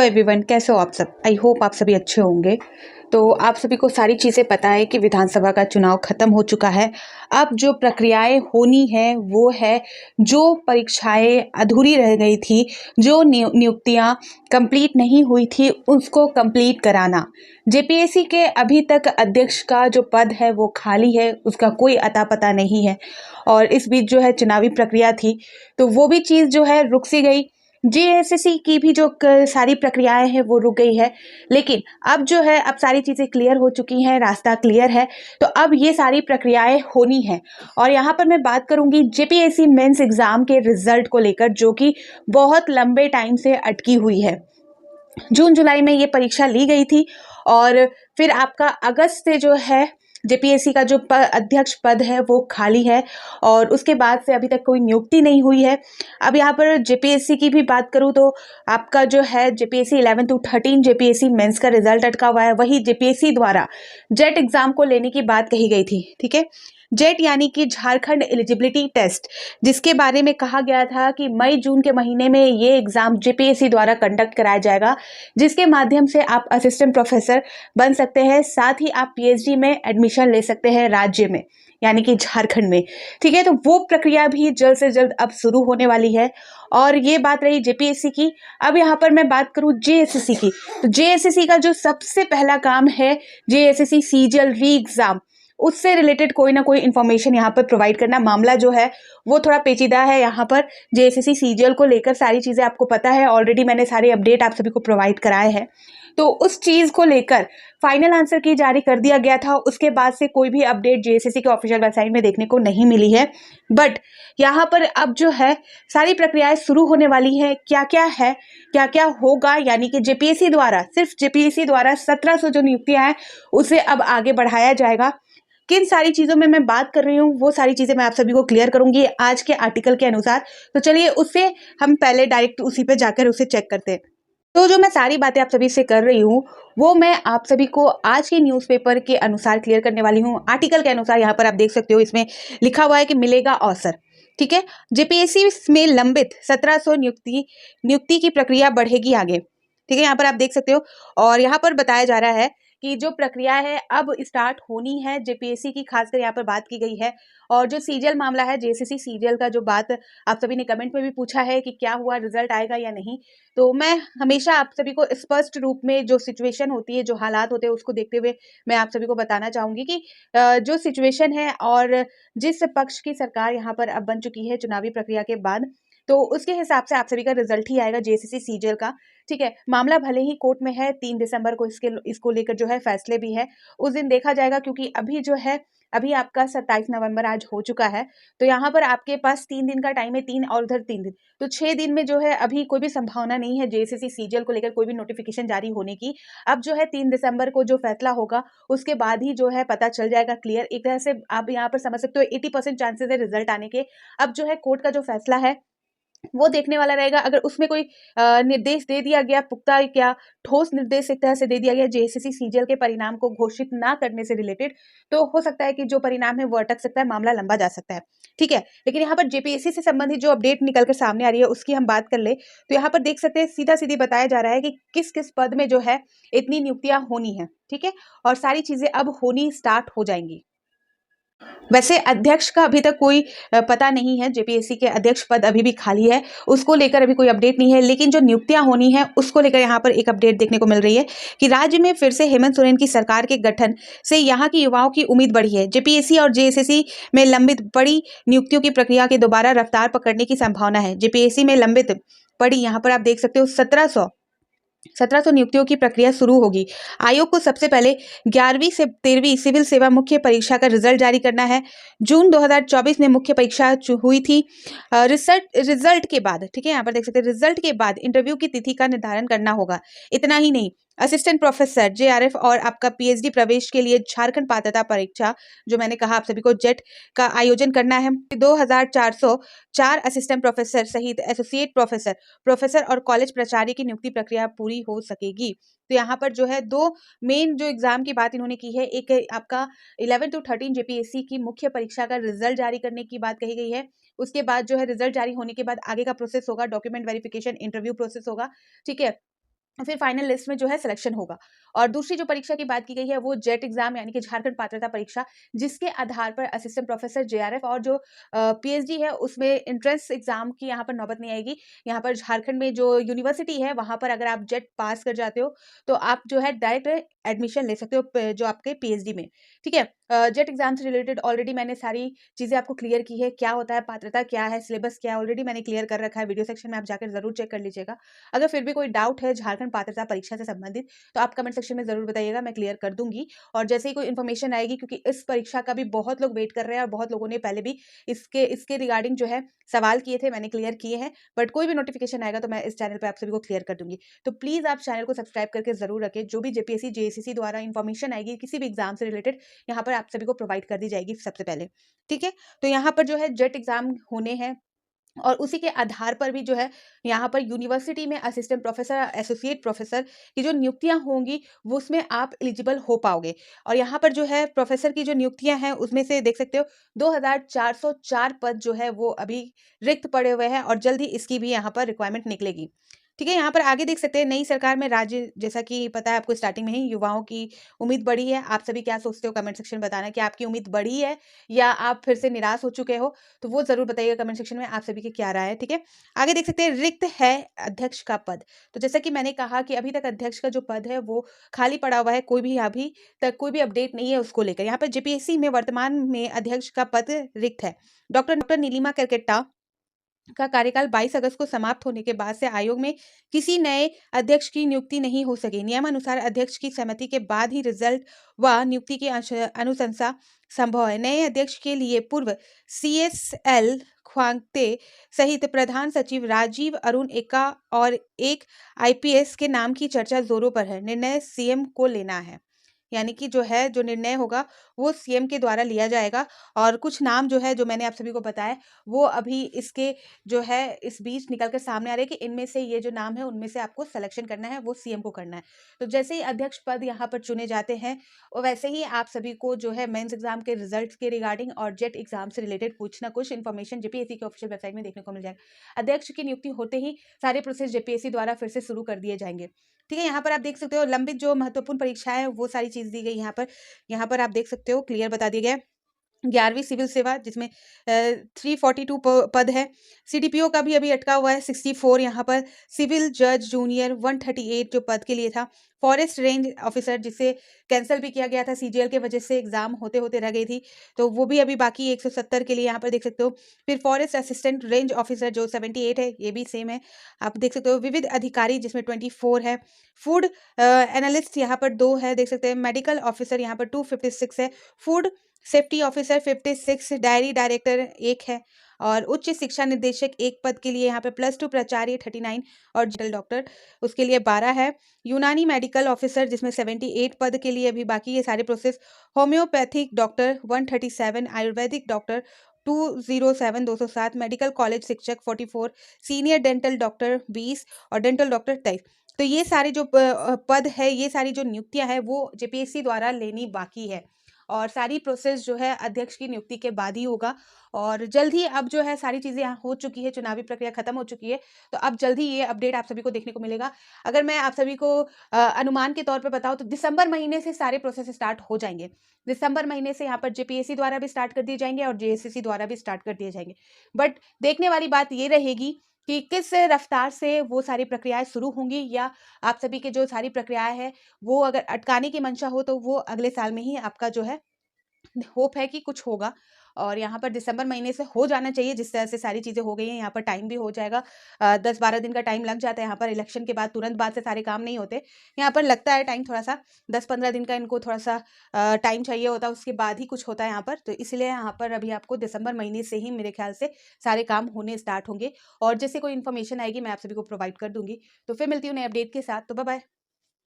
Everyone, कैसे हो आप सब। आई होप आप सभी अच्छे होंगे। तो आप सभी को सारी चीज़ें पता है कि विधानसभा का चुनाव खत्म हो चुका है। अब जो प्रक्रियाएं होनी है वो है, जो परीक्षाएं अधूरी रह गई थी, जो नियुक्तियां कंप्लीट नहीं हुई थी, उसको कंप्लीट कराना। जेपीएससी के अभी तक अध्यक्ष का जो पद है वो खाली है, उसका कोई अता पता नहीं है। और इस बीच जो है चुनावी प्रक्रिया थी, तो वो भी चीज़ जो है रुक सी गई। जेएसएससी की भी जो सारी प्रक्रियाएं हैं वो रुक गई है। लेकिन अब जो है, अब सारी चीज़ें क्लियर हो चुकी हैं, रास्ता क्लियर है। तो अब ये सारी प्रक्रियाएं होनी है। और यहाँ पर मैं बात करूंगी जेपीएससी मेंस एग्जाम के रिजल्ट को लेकर, जो कि बहुत लंबे टाइम से अटकी हुई है। जून जुलाई में ये परीक्षा ली गई थी और फिर आपका अगस्त से जो है जेपीएससी का जो अध्यक्ष पद है वो खाली है। और उसके बाद से अभी तक कोई नियुक्ति नहीं हुई है। अब यहाँ पर जेपीएससी की भी बात करूँ तो आपका जो है जेपीएससी 11 to 13 जेपीएससी मेंस का रिजल्ट अटका हुआ है। वही जेपीएससी द्वारा जेट एग्जाम को लेने की बात कही गई थी। ठीक है, जेट यानी कि झारखंड एलिजिबिलिटी टेस्ट, जिसके बारे में कहा गया था कि मई जून के महीने में ये एग्जाम जेपीएससी द्वारा कंडक्ट कराया जाएगा, जिसके माध्यम से आप असिस्टेंट प्रोफेसर बन सकते हैं। साथ ही आप पीएचडी में एडमिशन ले सकते हैं राज्य में, यानी कि झारखंड में। ठीक है, तो वो प्रक्रिया भी जल्द से जल्द अब शुरू होने वाली है। और ये बात रही जेपीएससी की। अब यहाँ पर मैं बात करूँ जेएसएससी की, तो जेएसएससी का जो सबसे पहला काम है जेएसएससी सीजीएल री एग्जाम, उससे रिलेटेड कोई ना कोई इन्फॉर्मेशन यहाँ पर प्रोवाइड करना। मामला जो है वो थोड़ा पेचीदा है। यहाँ पर जेएसएससी सीजीएल को लेकर सारी चीज़ें आपको पता है, ऑलरेडी मैंने सारे अपडेट आप सभी को प्रोवाइड कराए हैं। तो उस चीज़ को लेकर फाइनल आंसर की जारी कर दिया गया था। उसके बाद से कोई भी अपडेट जेएसएससी के ऑफिशियल वेबसाइट में देखने को नहीं मिली है। बट यहाँ पर अब जो है सारी प्रक्रियाएं शुरू होने वाली हैं। क्या क्या है, क्या क्या होगा, यानी कि जेपीएससी द्वारा, सिर्फ जेपीएससी द्वारा 1700 जो नियुक्तियां हैं उसे अब आगे बढ़ाया जाएगा। किन सारी चीज़ों में मैं बात कर रही हूँ वो सारी चीज़ें मैं आप सभी को क्लियर करूंगी आज के आर्टिकल के अनुसार। तो चलिए उससे हम पहले डायरेक्ट उसी पे जाकर उसे चेक करते हैं। तो जो मैं सारी बातें आप सभी से कर रही हूँ वो मैं आप सभी को आज के न्यूज़पेपर के अनुसार क्लियर करने वाली हूँ। आर्टिकल के अनुसार यहाँ पर आप देख सकते हो, इसमें लिखा हुआ है कि मिलेगा अवसर। ठीक है, जेपीएससी में लंबित 1700 नियुक्ति की प्रक्रिया बढ़ेगी आगे। ठीक है, यहाँ पर आप देख सकते हो। और यहाँ पर बताया जा रहा है कि जो प्रक्रिया है अब स्टार्ट होनी है जेपीएससी की, खासकर यहाँ पर बात की गई है। और जो सीजीएल मामला है, जेएसएससी सीजीएल का जो बात आप सभी ने कमेंट में भी पूछा है कि क्या हुआ, रिजल्ट आएगा या नहीं, तो मैं हमेशा आप सभी को स्पष्ट रूप में जो सिचुएशन होती है, जो हालात होते हैं, उसको देखते हुए मैं आप सभी को बताना चाहूंगी कि जो सिचुएशन है और जिस पक्ष की सरकार यहाँ पर अब बन चुकी है चुनावी प्रक्रिया के बाद, तो उसके हिसाब से आप सभी का रिजल्ट ही आएगा जेएसएससी सीजीएल का। ठीक है, मामला भले ही कोर्ट में है, 3 दिसंबर को इसको लेकर जो है फैसले भी है, उस दिन देखा जाएगा। क्योंकि अभी जो है, अभी आपका 27 नवंबर आज हो चुका है। तो यहाँ पर आपके पास 3 दिन का टाइम है, 3 और उधर 3 दिन, तो 6 दिन में जो है अभी कोई भी संभावना नहीं है जेएसएससी सीजीएल को लेकर कोई भी नोटिफिकेशन जारी होने की। अब जो है 3 दिसंबर को जो फैसला होगा उसके बाद ही जो है पता चल जाएगा क्लियर। एक तरह से आप यहाँ पर समझ सकते हो 80% चांसेस है रिजल्ट आने के। अब जो है कोर्ट का जो फैसला है वो देखने वाला रहेगा। अगर उसमें कोई निर्देश दे दिया गया, पुख्ता क्या ठोस निर्देश एक तरह से दे दिया गया जेएसएससी सीजीएल के परिणाम को घोषित ना करने से रिलेटेड, तो हो सकता है कि जो परिणाम है वो अटक सकता है, मामला लंबा जा सकता है। ठीक है, लेकिन यहाँ पर जेपीएससी से संबंधित जो अपडेट निकल कर सामने आ रही है उसकी हम बात कर ले, तो यहाँ पर देख सकते हैं सीधा सीधी बताया जा रहा है कि किस किस पद में जो है इतनी नियुक्तियां होनी है। ठीक है, और सारी चीजें अब होनी स्टार्ट हो जाएंगी। वैसे अध्यक्ष का अभी तक कोई पता नहीं है, जेपीएससी के अध्यक्ष पद अभी भी खाली है, उसको लेकर अभी कोई अपडेट नहीं है। लेकिन जो नियुक्तियां होनी है उसको लेकर यहाँ पर एक अपडेट देखने को मिल रही है कि राज्य में फिर से हेमंत सोरेन की सरकार के गठन से यहाँ की युवाओं की उम्मीद बढ़ी है। जेपीएससी और जेएसएससी में लंबित बड़ी नियुक्तियों की प्रक्रिया के दोबारा रफ्तार पकड़ने की संभावना है। जेपीएससी में लंबित पड़ी, यहाँ पर आप देख सकते हो 1700 नियुक्तियों की प्रक्रिया शुरू होगी। आयोग को सबसे पहले 11वीं से 13वीं सिविल सेवा मुख्य परीक्षा का रिजल्ट जारी करना है। जून 2024 में मुख्य परीक्षा हुई थी। रिजल्ट के बाद, ठीक है, यहाँ पर देख सकते हैं, रिजल्ट के बाद इंटरव्यू की तिथि का निर्धारण करना होगा। इतना ही नहीं, असिस्टेंट प्रोफेसर जेआरएफ और आपका पीएचडी प्रवेश के लिए झारखंड पात्रता परीक्षा, जो मैंने कहा आप सभी को जेट का आयोजन करना है। 2404 असिस्टेंट प्रोफेसर सहित एसोसिएट प्रोफेसर, प्रोफेसर और कॉलेज प्राचार्य की नियुक्ति प्रक्रिया पूरी हो सकेगी। तो यहाँ पर जो है दो मेन जो एग्जाम की बात इन्होंने की है, एक आपका 11 to 13 जेपीएससी की मुख्य परीक्षा का रिजल्ट जारी करने की बात कही गई है। उसके बाद जो है रिजल्ट जारी होने के बाद आगे का प्रोसेस होगा, डॉक्यूमेंट वेरिफिकेशन, इंटरव्यू प्रोसेस होगा। ठीक है, फिर फाइनल लिस्ट में जो है सिलेक्शन होगा। और दूसरी जो परीक्षा की बात की गई है वो जेट एग्जाम यानी कि झारखंड पात्रता परीक्षा, जिसके आधार पर असिस्टेंट प्रोफेसर जेआरएफ और जो पीएचडी है उसमें एंट्रेंस एग्जाम की यहाँ पर नौबत नहीं आएगी। यहाँ पर झारखंड में जो यूनिवर्सिटी है वहाँ पर अगर आप जेट पास कर जाते हो तो आप जो है डायरेक्ट एडमिशन ले सकते हो जो आपके पीएचडी में। ठीक है, जेट एग्जाम से रिलेटेड ऑलरेडी मैंने सारी चीजें आपको क्लियर की है, क्या होता है पात्रता, क्या है सिलेबस, क्या ऑलरेडी मैंने क्लियर कर रखा है। वीडियो सेक्शन में आप जाकर जरूर चेक कर लीजिएगा। अगर फिर भी कोई डाउट है झारखंड पात्रता परीक्षा से संबंधित तो आप कमेंट सेक्शन में जरूर बताइएगा, मैं क्लियर कर दूंगी। और जैसे ही कोई इन्फॉर्मेशन आएगी, क्योंकि इस परीक्षा का भी बहुत लोग वेट कर रहे हैं और बहुत लोगों ने पहले भी इसके रिगार्डिंग जो है सवाल किए थे, मैंने क्लियर किए हैं। बट कोई भी नोटिफिकेशन आएगा तो मैं इस चैनल पर आप सभी को क्लियर कर दूंगी। तो प्लीज आप चैनल को सब्सक्राइब करके जरूर रखें। जो भी जेपीएससी जेएसएससी द्वारा इन्फॉर्मेशन आएगी किसी भी एग्जाम से रिलेटेड, यहाँ पर आप सभी को प्रोवाइड कर दी जाएगी सबसे पहले। ठीक है, तो यहाँ पर जो है जेट एग्जाम होने हैं और उसी के आधार पर भी जो है यहाँ पर यूनिवर्सिटी में असिस्टेंट प्रोफेसर, एसोसिएट प्रोफेसर की जो नियुक्तियां होंगी वो उसमें आप एलिजिबल हो पाओगे। और यहाँ पर जो है प्रोफेसर की जो नियुक्तियां हैं उसमें से देख सकते हो 2404 पद जो है वो अभी रिक्त पड़े हुए हैं और जल्द ही इसकी भी यहाँ पर रिक्वायरमेंट निकलेगी। ठीक है, यहाँ पर आगे देख सकते हैं नई सरकार में राज्य, जैसा कि पता है आपको स्टार्टिंग में ही, युवाओं की उम्मीद बढ़ी है। आप सभी क्या सोचते हो कमेंट सेक्शन में बताना कि आपकी उम्मीद बढ़ी है या आप फिर से निराश हो चुके हो, तो वो जरूर बताइएगा कमेंट सेक्शन में आप सभी की क्या राय है। ठीक है, आगे देख सकते हैं रिक्त है अध्यक्ष का पद। तो जैसा कि मैंने कहा कि अभी तक अध्यक्ष का जो पद है वो खाली पड़ा हुआ है, कोई भी अभी तक कोई भी अपडेट नहीं है उसको लेकर। यहाँ पर जेपीएससी में वर्तमान में अध्यक्ष का पद रिक्त है। डॉक्टर नीलिमा करकेट्टा का कार्यकाल 22 अगस्त को समाप्त होने के बाद से आयोग में किसी नए अध्यक्ष की नियुक्ति नहीं हो सकी। नियमानुसार अध्यक्ष की सहमति के बाद ही रिजल्ट व नियुक्ति की अनुशंसा संभव है। नए अध्यक्ष के लिए पूर्व सीएसएल ख्वांगते सहित प्रधान सचिव राजीव अरुण एका और एक आईपीएस के नाम की चर्चा जोरों पर है। निर्णय सीएम को लेना है, यानी कि जो है जो निर्णय होगा वो सीएम के द्वारा लिया जाएगा। और कुछ नाम जो है जो मैंने आप सभी को बताया वो अभी इसके जो है इस बीच निकल कर सामने आ रहे हैं कि इनमें से ये जो नाम है उनमें से आपको सिलेक्शन करना है, वो सीएम को करना है। तो जैसे ही अध्यक्ष पद यहाँ पर चुने जाते हैं और वैसे ही आप सभी को जो है मेंस एग्जाम के रिजल्ट के रिगार्डिंग और जेट एग्जाम से रिलेटेड कुछ ना कुछ इन्फॉर्मेशन जेपीएससी के ऑफिशियल वेबसाइट में देखने को मिल जाएगा। अध्यक्ष की नियुक्ति होते ही सारे प्रोसेस जेपीएससी द्वारा फिर से शुरू कर दिए जाएंगे। ठीक है, यहाँ पर आप देख सकते हो लंबित जो महत्वपूर्ण परीक्षाएं है वो सारी चीज दी गई। यहाँ पर आप देख सकते हो क्लियर बता दिया गया। 11वीं सिविल सेवा जिसमें 342 पद है। सीडीपीओ का भी अभी अटका हुआ है 64। यहाँ पर सिविल जज जूनियर 138 जो पद के लिए था। फॉरेस्ट रेंज ऑफिसर जिसे कैंसिल भी किया गया था सीजीएल के वजह से, एग्जाम होते होते रह गई थी, तो वो भी अभी बाकी 170 के लिए यहाँ पर देख सकते हो। फिर फॉरेस्ट असिस्टेंट रेंज ऑफिसर जो 78 है, ये भी सेम है, आप देख सकते हो। विविध अधिकारी जिसमें 24 है। फूड एनालिस्ट यहाँ पर 2 है, देख सकते हैं। मेडिकल ऑफिसर यहाँ पर 256 है। Food safety officer 56, diary director 1 है। और उच्च शिक्षा निदेशक 1 पद के लिए यहाँ पे +2 प्राचार्य 39 और जनरल डॉक्टर उसके लिए 12 है। यूनानी मेडिकल ऑफिसर जिसमें 78 पद के लिए अभी बाकी ये सारे process. Homeopathic doctor 137, Ayurvedic doctor 207, medical college शिक्षक 44, सीनियर डेंटल डॉक्टर 20 और डेंटल डॉक्टर 23। तो ये सारे जो पद है, ये सारी जो नियुक्तियां है वो जेपीएससी द्वारा लेनी बाकी है और सारी प्रोसेस जो है अध्यक्ष की नियुक्ति के बाद ही होगा। और जल्द ही अब जो है सारी चीज़ें यहाँ हो चुकी है, चुनावी प्रक्रिया खत्म हो चुकी है, तो अब जल्द ही ये अपडेट आप सभी को देखने को मिलेगा। अगर मैं आप सभी को अनुमान के तौर पर बताऊँ तो दिसंबर महीने से सारे प्रोसेस स्टार्ट हो जाएंगे। दिसंबर महीने से यहाँ पर जेपीएससी द्वारा भी स्टार्ट कर दिए जाएंगे और जेएसएससी द्वारा भी स्टार्ट कर दिए जाएंगे। बट देखने वाली बात ये रहेगी कि किस रफ्तार से वो सारी प्रक्रियाएं शुरू होंगी, या आप सभी के जो सारी प्रक्रियाएं हैं वो अगर अटकाने की मंशा हो तो वो अगले साल में ही आपका जो है होप है कि कुछ होगा। और यहाँ पर दिसंबर महीने से हो जाना चाहिए, जिस तरह से सारी चीज़ें हो गई हैं। यहाँ पर टाइम भी हो जाएगा, 10-12 दिन का टाइम लग जाता है। यहाँ पर इलेक्शन के बाद तुरंत बाद से सारे काम नहीं होते, यहाँ पर लगता है टाइम थोड़ा सा, 10-15 दिन का इनको थोड़ा सा टाइम चाहिए होता है, उसके बाद ही कुछ होता है यहाँ पर। तो इसलिए यहाँ पर अभी आपको दिसंबर महीने से ही मेरे ख्याल से सारे काम होने स्टार्ट होंगे और जैसे कोई इन्फॉर्मेशन आएगी मैं आप सभी को प्रोवाइड कर दूंगी। तो फिर मिलती हूँ नए अपडेट के साथ, तो बाय बाय।